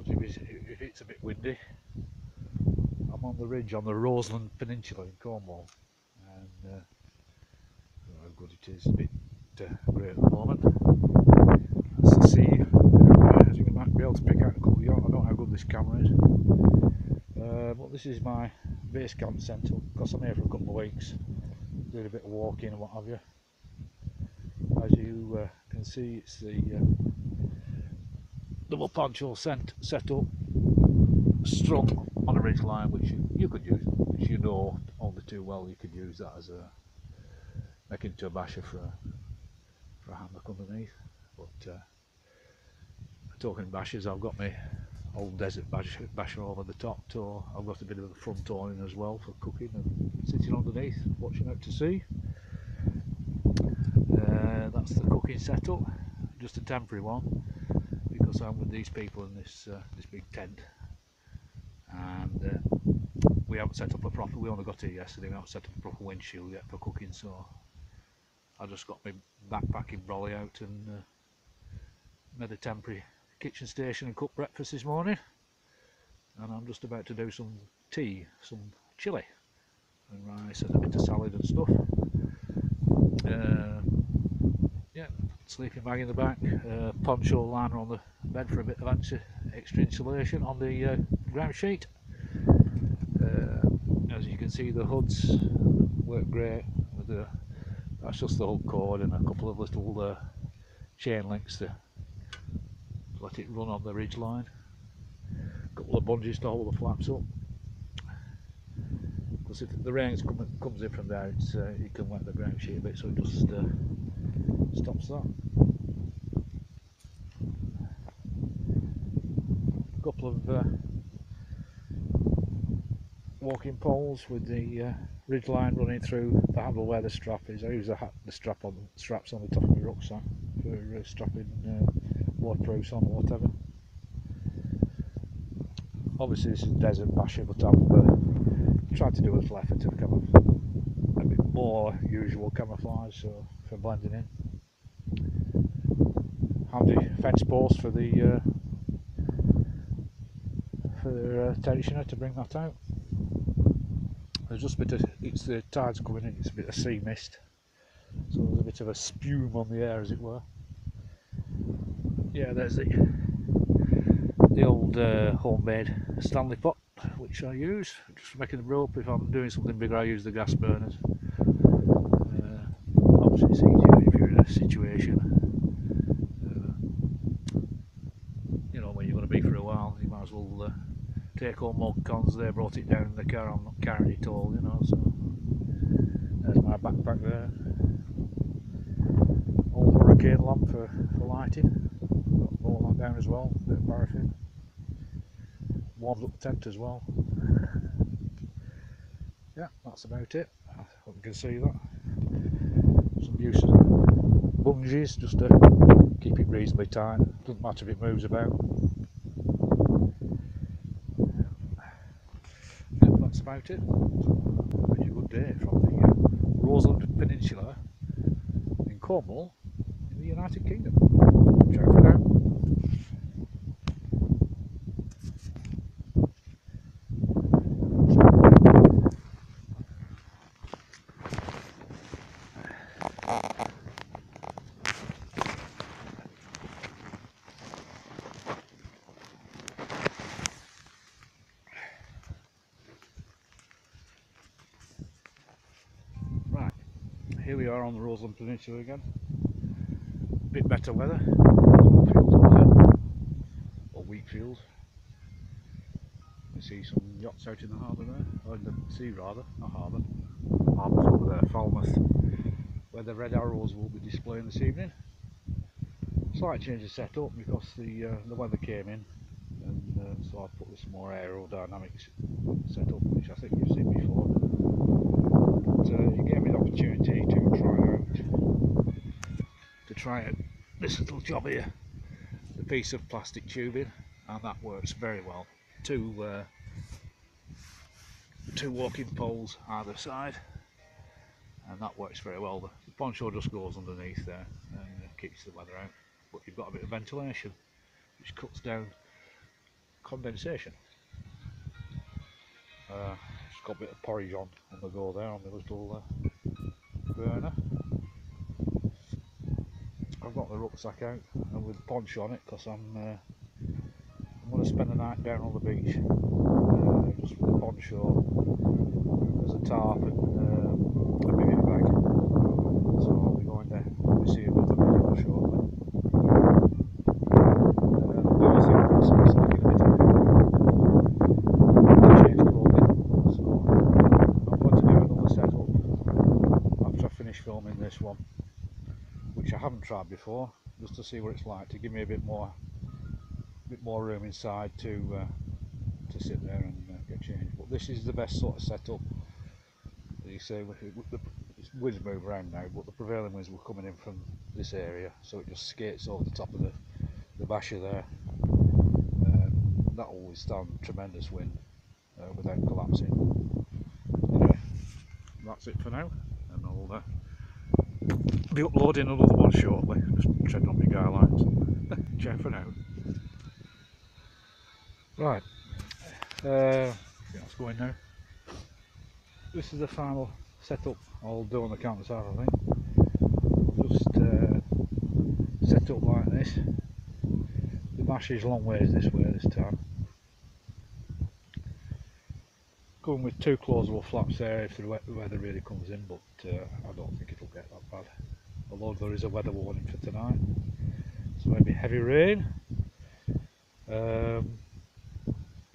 apologies if it's a bit windy. I'm on the ridge on the Roseland Peninsula in Cornwall, and I don't know how good it is. A bit grey at the moment. That's the sea. As you might be able to pick out a couple of yachts. I don't know how good this camera is. But this is my Basecamp centre, because I'm here for a couple of weeks, doing a bit of walking and what have you. As you can see, it's the double poncho set up, strung on a ridge line, which you could use, which you know only too well. You could use that as a making to a basher for a hammock underneath. But talking bashers, I've got my old desert basher over the top, so I've got a bit of a front awning as well for cooking and sitting underneath, watching out to sea. That's the cooking setup, just a temporary one, because I'm with these people in this big tent, and we haven't set up a proper. We only got here yesterday. We haven't set up a proper windshield yet for cooking, so I just got my backpacking brolly out and made a temporary kitchen station and cooked breakfast this morning. And I'm just about to do some tea, some chilli and rice and a bit of salad and stuff. Yeah, sleeping bag in the back, poncho liner on the bed for a bit of extra insulation on the ground sheet. As you can see, the hoods work great with that's just the hook cord and a couple of little chain links to let it run on the ridge line. A couple of bungees to hold the flaps up, because if the rain comes in from there, it can wet the ground sheet a bit, so it just stops that. A couple of walking poles with the ridge line running through the handle where the strap is. I use the straps on the top of my rucksack for strapping waterproofs on or whatever. Obviously this is a desert basher, but I've tried to do a little effort to kind of a bit more usual camouflage, so for blending in. Handy fence post for the tensioner to bring that out. There's just a bit of, it's the tides coming in, it's a bit of sea mist, so there's a bit of a spume on the air, as it were. Yeah, there's the old homemade Stanley pot, which I use just for making the rope. If I'm doing something bigger, I use the gas burners. Obviously it's easier if you're in a situation, you know, when you're going to be for a while, you might as well take home more cons. They brought it down in the car, I'm not carrying it all, you know. So there's my backpack there, old hurricane lamp for lighting. Got all that down as well, a bit of paraffin. Warmed up the tent as well. Yeah, that's about it. I hope you can see that. Some use of bungees just to keep it reasonably tight. Doesn't matter if it moves about. Yeah, that's about it. Pretty good day from the Roseland Peninsula in Cornwall in the United Kingdom. Ciao for now. Right, here we are on the Roseland Peninsula again. Bit better weather. Fields over there, or wheat fields. You see some yachts out in the harbour there, or in the sea rather, not harbour. Harbour's over there, Falmouth, where the red arrows will be displaying this evening. Slight change of setup because the weather came in, and so I put this more aerodynamic setup, which I think you've seen before. But it gave me the opportunity to try out this little job here, the piece of plastic tubing, and that works very well. Two walking poles either side, and that works very well. The poncho just goes underneath there and keeps the weather out, but you've got a bit of ventilation, which cuts down condensation. Just got a bit of porridge on the go there on my little burner. I've got the rucksack out and with the poncho on it because I'm going to spend the night down on the beach, just with the poncho as a tarp and a bivvy bag. So I'll be going there. We'll see another video shortly. The other thing is it's looking a bit of change clothing, so I'm going to do another setup after I finish filming this one, which I haven't tried before, just to see what it's like, to give me a bit more room inside to sit there and get changed. But this is the best sort of setup. As you say, it's winds move around now, but the prevailing winds were coming in from this area, so it just skates over the top of the basher there. That will withstand tremendous wind without collapsing. Anyway, that's it for now, and I'll be uploading another one shortly. Just treading on my guy lines. Ciao for now. Right, that's going now. This is the final setup I'll do on the counterside, I think. Just set up like this. The bash is long ways this way this time. Going with 2 closable flaps there if the weather really comes in, but I don't think it'll get that bad. Although there is a weather warning for tonight, so maybe heavy rain.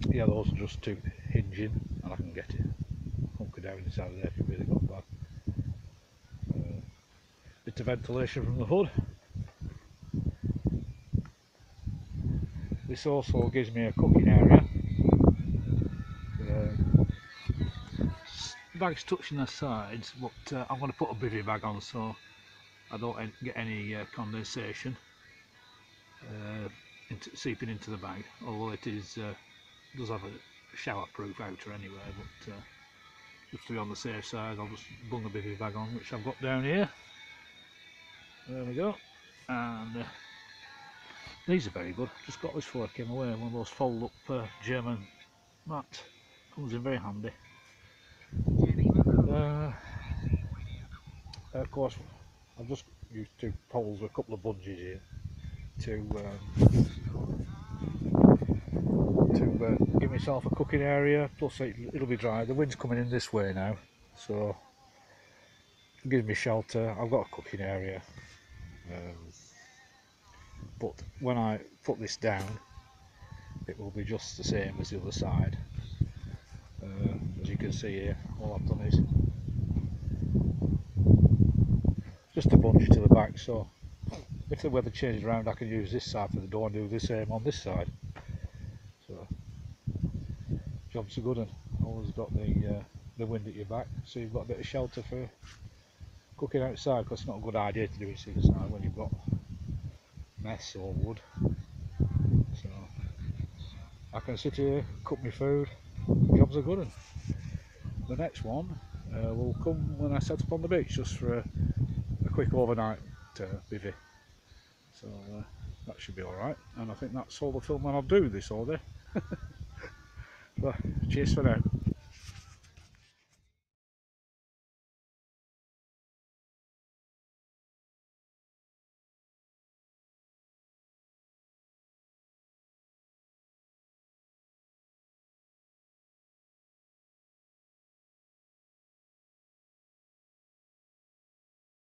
Yeah, those are just 2 hinging, and I can get it hunkered down inside of there if it really got bad. Bit of ventilation from the hood. This also gives me a cooking area. The bag's touching the sides, but I'm going to put a bivvy bag on so I don't get any condensation seeping into the bag, although it does have a shower proof outer anyway, but just to be on the safe side I'll just bung a bivvy bag on, which I've got down here. There we go. And these are very good. Just got this before I came away, one of those fold up German mats. Comes in very handy. Of course I've just used 2 poles with a couple of bungees here to give myself a cooking area, plus it'll be dry. The wind's coming in this way now, so it gives me shelter. I've got a cooking area, but when I put this down it will be just the same as the other side. As you can see here, all I've done is just a bungee to the back, so if the weather changes around I can use this side for the door and do the same on this side. So job's a good one. Always got the wind at your back, so you've got a bit of shelter for cooking outside, because it's not a good idea to do it inside when you've got mess or wood. So I can sit here, cook my food. Job's a good one. The next one will come when I set up on the beach, just for a quick overnight bivvy. So that should be alright, and I think that's all the filming I'll do this all day. So cheers for now.